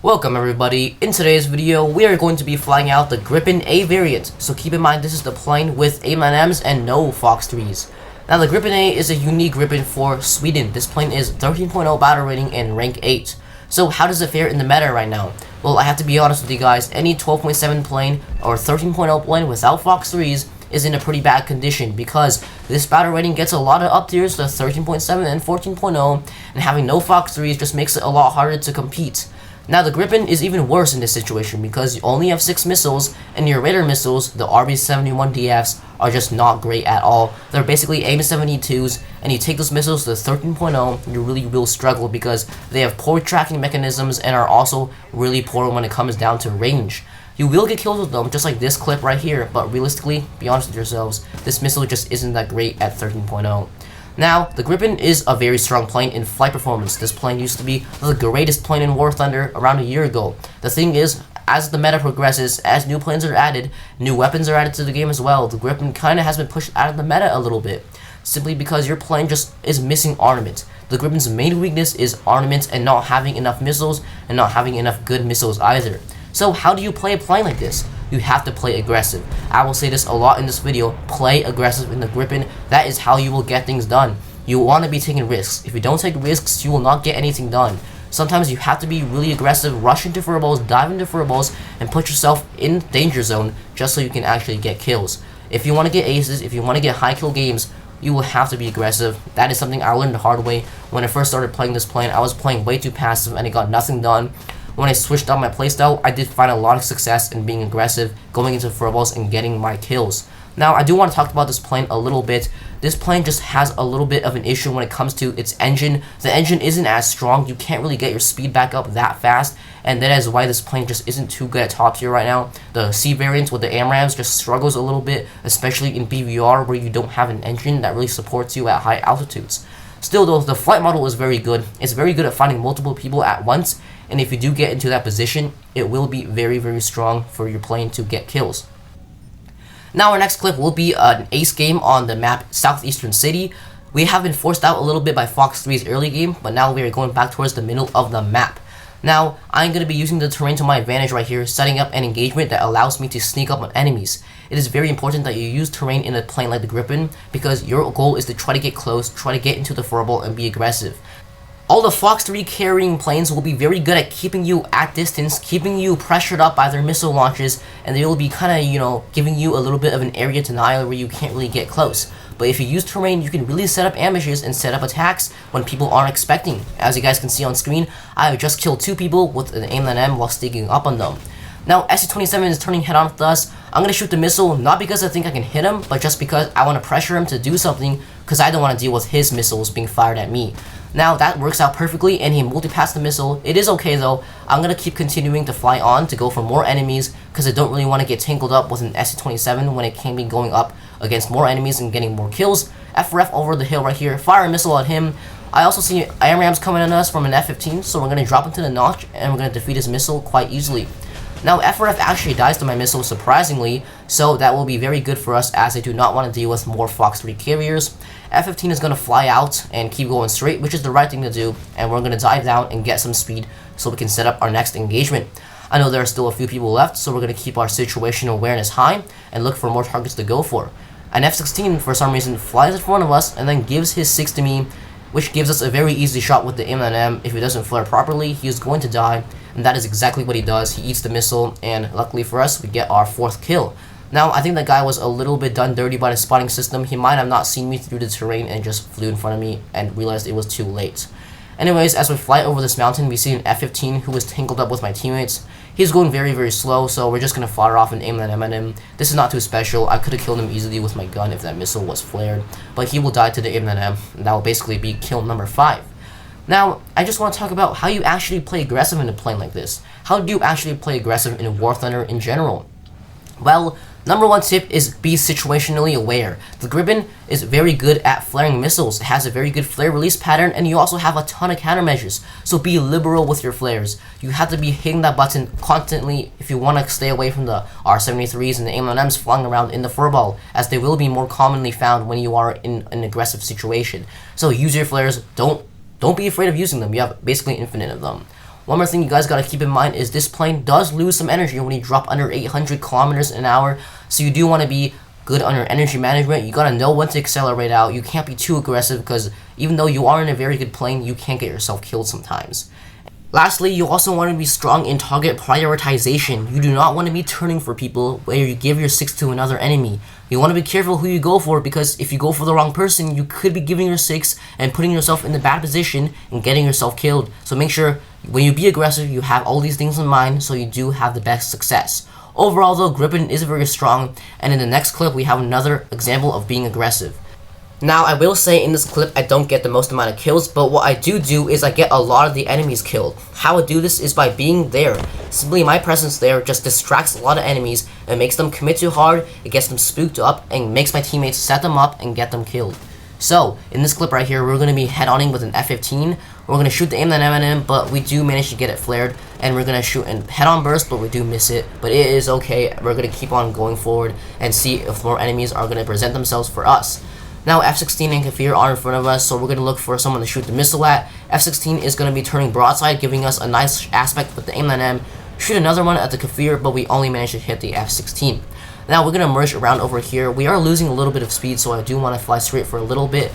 Welcome everybody. In today's video, we are going to be flying out the Gripen A variant. So keep in mind this is the plane with AIM-9Ms and no Fox 3s. Now the Gripen A is a unique Gripen for Sweden. This plane is 13.0 battle rating and rank 8. So how does it fare in the meta right now? Well, I have to be honest with you guys, any 12.7 plane or 13.0 plane without Fox 3s is in a pretty bad condition because this battle rating gets a lot of up tiers to 13.7 and 14.0, and having no Fox 3s just makes it a lot harder to compete. Now the Gripen is even worse in this situation because you only have 6 missiles, and your radar missiles, the RB-71DFs, are just not great at all. They're basically AIM-72s, and you take those missiles to 13.0, you really will struggle because they have poor tracking mechanisms and are also really poor when it comes down to range. You will get kills with them, just like this clip right here, but realistically, be honest with yourselves, this missile just isn't that great at 13.0. Now, the Gripen is a very strong plane in flight performance. This plane used to be the greatest plane in War Thunder around a year ago. The thing is, as the meta progresses, as new planes are added, new weapons are added to the game as well, the Gripen kind of has been pushed out of the meta a little bit, simply because your plane just is missing armament. The Gripen's main weakness is armament and not having enough missiles and not having enough good missiles either. So how do you play a plane like this? You have to play aggressive. I will say this a lot in this video, play aggressive in the Gripen. That is how you will get things done. You want to be taking risks. If you don't take risks, you will not get anything done. Sometimes you have to be really aggressive, rush into furballs, dive into furballs, and put yourself in danger zone just so you can actually get kills. If you want to get aces, if you want to get high kill games, you will have to be aggressive. That is something I learned the hard way. When I first started playing this plane, I was playing way too passive and it got nothing done. When I switched on my playstyle, I did find a lot of success in being aggressive, going into furballs, and getting my kills. Now, I do want to talk about this plane a little bit. This plane just has a little bit of an issue when it comes to its engine. The engine isn't as strong. You can't really get your speed back up that fast, and that is why this plane just isn't too good at top tier right now. The C variant with the AMRAMs just struggles a little bit, especially in BVR where you don't have an engine that really supports you at high altitudes. Still though, the flight model is very good. It's very good at finding multiple people at once, and if you do get into that position, it will be very, very strong for your plane to get kills. Now our next clip will be an ace game on the map Southeastern City. We have been forced out a little bit by Fox 3's early game, but now we are going back towards the middle of the map. Now, I'm going to be using the terrain to my advantage right here, setting up an engagement that allows me to sneak up on enemies. It is very important that you use terrain in a plane like the Gripen, because your goal is to try to get close, try to get into the furball, and be aggressive. All the Fox 3 carrying planes will be very good at keeping you at distance, keeping you pressured up by their missile launches, and they will be kind of, giving you a little bit of an area denial where you can't really get close. But if you use terrain, you can really set up ambushes and set up attacks when people aren't expecting. As you guys can see on screen, I have just killed 2 people with an AIM-9M while sneaking up on them. Now, SC-27 is turning head-on with us. I'm going to shoot the missile, not because I think I can hit him, but just because I want to pressure him to do something, because I don't want to deal with his missiles being fired at me. Now, that works out perfectly, and he multi-passed the missile. It is okay, though. I'm going to keep continuing to fly on to go for more enemies, because I don't really want to get tangled up with an SC-27 when it can be going up against more enemies and getting more kills. FRF over the hill right here. Fire a missile at him. I also see AMRAMs coming at us from an F-15, so we're going to drop into the notch, and we're going to defeat his missile quite easily. Now, FRF actually dies to my missile, surprisingly, so that will be very good for us as I do not want to deal with more Fox 3 carriers. F-15 is going to fly out and keep going straight, which is the right thing to do, and we're going to dive down and get some speed so we can set up our next engagement. I know there are still a few people left, so we're going to keep our situational awareness high and look for more targets to go for. An F-16, for some reason, flies in front of us and then gives his 6 to me, which gives us a very easy shot with the AIM-9M. If he doesn't flare properly, he is going to die, and that is exactly what he does. He eats the missile, and luckily for us, we get our 4th kill. Now, I think that guy was a little bit done dirty by the spotting system. He might have not seen me through the terrain and just flew in front of me and realized it was too late. Anyways, as we fly over this mountain, we see an F-15 who is tangled up with my teammates. He's going very, very slow, so we're just going to fire off an AIM-9M at him. This is not too special. I could have killed him easily with my gun if that missile was flared, but he will die to the AIM-9M, and that will basically be kill number 5. Now, I just want to talk about how you actually play aggressive in a plane like this. How do you actually play aggressive in War Thunder in general? Well, number 1 tip is be situationally aware. The Gripen is very good at flaring missiles. It has a very good flare release pattern, and you also have a ton of countermeasures. So be liberal with your flares. You have to be hitting that button constantly if you want to stay away from the R-73s and the AIM-9Ms flying around in the furball, as they will be more commonly found when you are in an aggressive situation. So use your flares. Don't be afraid of using them. You have basically infinite of them. One more thing you guys gotta keep in mind is this plane does lose some energy when you drop under 800 kilometers an hour, so you do want to be good on your energy management. You gotta know when to accelerate out. You can't be too aggressive because even though you are in a very good plane, you can get yourself killed sometimes. Lastly, you also want to be strong in target prioritization. You do not want to be turning for people where you give your 6 to another enemy. You want to be careful who you go for, because if you go for the wrong person, you could be giving your 6 and putting yourself in the bad position and getting yourself killed. So make sure when you be aggressive, you have all these things in mind so you do have the best success. Overall though, Gripen is very strong, and in the next clip we have another example of being aggressive. Now, I will say in this clip, I don't get the most amount of kills, but what I do is I get a lot of the enemies killed. How I do this is by being there. Simply my presence there just distracts a lot of enemies and makes them commit too hard, it gets them spooked up, and makes my teammates set them up and get them killed. So, in this clip right here, we're going to be head-onning with an F-15. We're going to shoot the aim, but we do manage to get it flared, and we're going to shoot a head-on burst, but we do miss it. But it is okay, we're going to keep on going forward and see if more enemies are going to present themselves for us. Now F-16 and Kafir are in front of us, so we're going to look for someone to shoot the missile at. F-16 is going to be turning broadside, giving us a nice aspect with the aim. Shoot another one at the Kafir, but we only managed to hit the F-16. Now we're going to merge around over here. We are losing a little bit of speed, so I do want to fly straight for a little bit.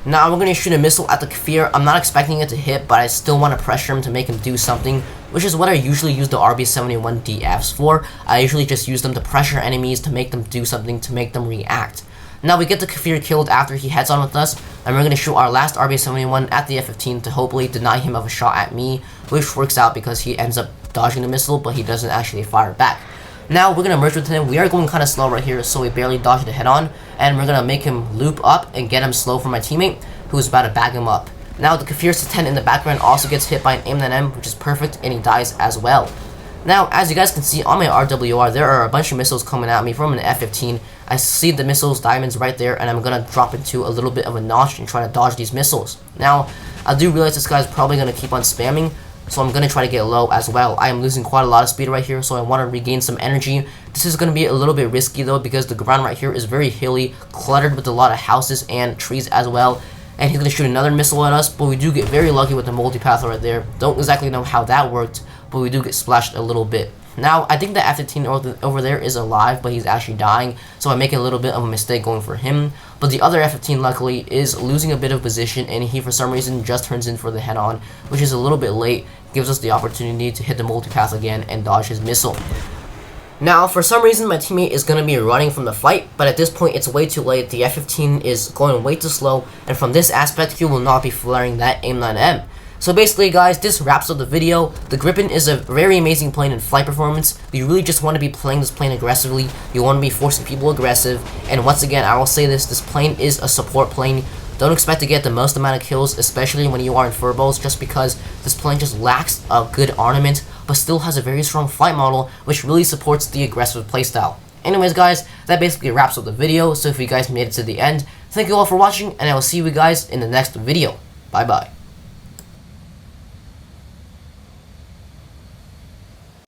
Now we're going to shoot a missile at the Kafir. I'm not expecting it to hit, but I still want to pressure him to make him do something, which is what I usually use the RB-71DFs for. I usually just use them to pressure enemies, to make them do something, to make them react. Now we get the Kafir killed after he heads on with us, and we're going to shoot our last RB-71 at the F-15 to hopefully deny him of a shot at me, which works out because he ends up dodging the missile, but he doesn't actually fire back. Now we're going to merge with him. We are going kind of slow right here, so we barely dodged the head-on, and we're going to make him loop up and get him slow for my teammate, who's about to bag him up. Now the Kafir S-10 in the background also gets hit by an aim, which is perfect, and he dies as well. Now, as you guys can see on my RWR, there are a bunch of missiles coming at me from an F-15. I see the missiles diamonds right there, and I'm going to drop into a little bit of a notch and try to dodge these missiles. Now, I do realize this guy's probably going to keep on spamming, so I'm going to try to get low as well. I am losing quite a lot of speed right here, so I want to regain some energy. This is going to be a little bit risky though, because the ground right here is very hilly, cluttered with a lot of houses and trees as well. And he's going to shoot another missile at us, but we do get very lucky with the multipath right there. Don't exactly know how that worked, but we do get splashed a little bit. Now, I think the F-15 over there is alive, but he's actually dying, so I make a little bit of a mistake going for him. But the other F-15, luckily, is losing a bit of position, and he, for some reason, just turns in for the head-on, which is a little bit late, gives us the opportunity to hit the multipath again and dodge his missile. Now, for some reason, my teammate is going to be running from the fight, but at this point, it's way too late. The F-15 is going way too slow, and from this aspect, he will not be flaring that AIM-9M. So basically, guys, this wraps up the video. The Gripen is a very amazing plane in flight performance. You really just want to be playing this plane aggressively. You want to be forcing people aggressive. And once again, I will say this plane is a support plane. Don't expect to get the most amount of kills, especially when you are in Furballs, just because this plane just lacks a good armament, but still has a very strong flight model, which really supports the aggressive playstyle. Anyways, guys, that basically wraps up the video. So if you guys made it to the end, thank you all for watching, and I will see you guys in the next video. Bye-bye.